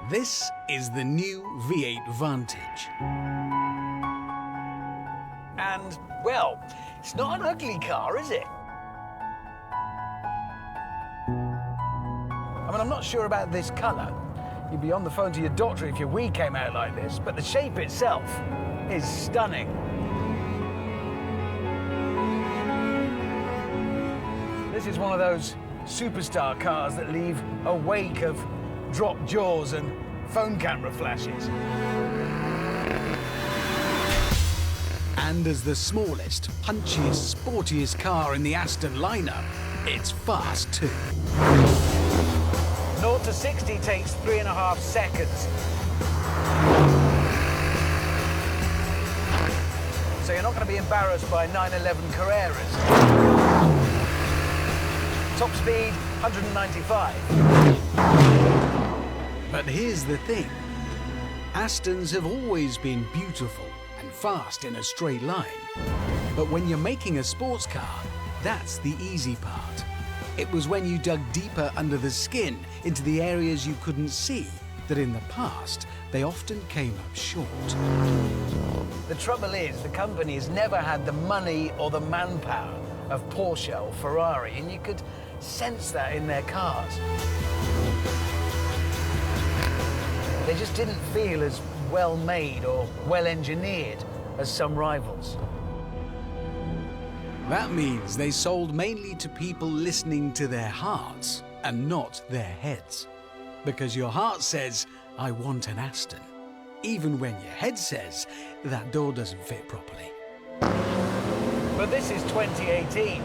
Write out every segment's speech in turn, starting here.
This is the new V8 Vantage. And, well, it's not an ugly car, is it? I mean, I'm not sure about this colour. You'd be on the phone to your doctor if your wee came out like this, but the shape itself is stunning. This is one of those superstar cars that leave a wake of dropped jaws and phone camera flashes. And as the smallest, punchiest, sportiest car in the Aston lineup, it's fast too. 0 to 60 takes 3.5 seconds. So you're not going to be embarrassed by 911 Carreras. Top speed, 195. But here's the thing. Astons have always been beautiful and fast in a straight line. But when you're making a sports car, that's the easy part. It was when you dug deeper under the skin into the areas you couldn't see that in the past they often came up short. The trouble is, the company has never had the money or the manpower of Porsche or Ferrari, and you could sense that in their cars. They just didn't feel as well made or well engineered as some rivals. That means they sold mainly to people listening to their hearts and not their heads. Because your heart says, I want an Aston, even when your head says that door doesn't fit properly. But this is 2018.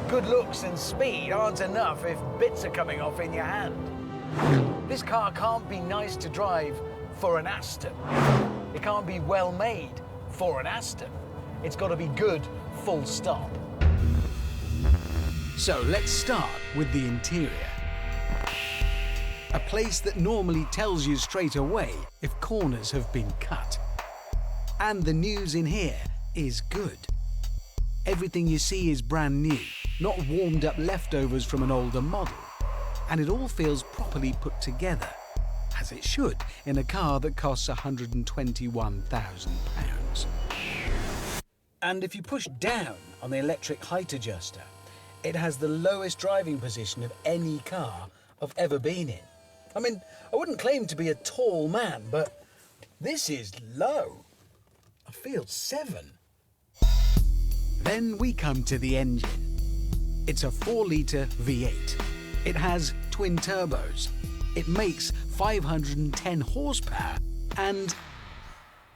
Good looks and speed aren't enough if bits are coming off in your hand. This car can't be nice to drive for an Aston. It can't be well made for an Aston. It's got to be good, full stop. So let's start with the interior. A place that normally tells you straight away if corners have been cut. And the news in here is good. Everything you see is brand new, not warmed up leftovers from an older model. And it all feels properly put together, as it should in a car that costs £121,000. And if you push down on the electric height adjuster, it has the lowest driving position of any car I've ever been in. I mean, I wouldn't claim to be a tall man, but this is low. I feel 7. Then we come to the engine. It's a 4-litre V8. It has twin turbos. It makes 510 horsepower and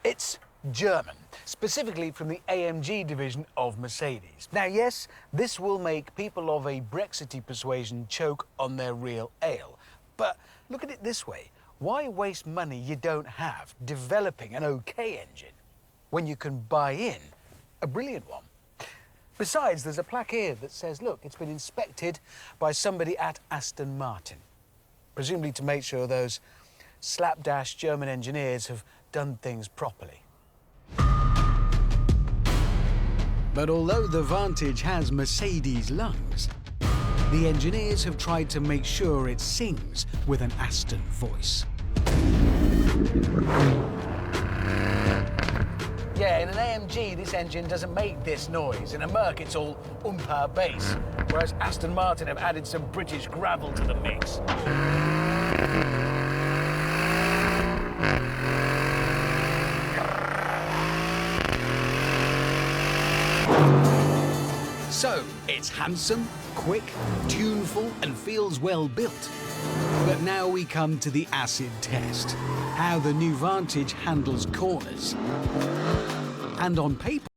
it's German, specifically from the AMG division of Mercedes. Now, yes, this will make people of a Brexity persuasion choke on their real ale. But look at it this way. Why waste money you don't have developing an okay engine when you can buy in a brilliant one? Besides, there's a plaque here that says, look, it's been inspected by somebody at Aston Martin, presumably to make sure those slapdash German engineers have done things properly. But although the Vantage has Mercedes lungs, the engineers have tried to make sure it sings with an Aston voice. Yeah, in an AMG, this engine doesn't make this noise. In a Merc, it's all umpire bass, whereas Aston Martin have added some British gravel to the mix. So, it's handsome, quick, tuneful, and feels well built. But now we come to the acid test, how the new Vantage handles corners. And on paper,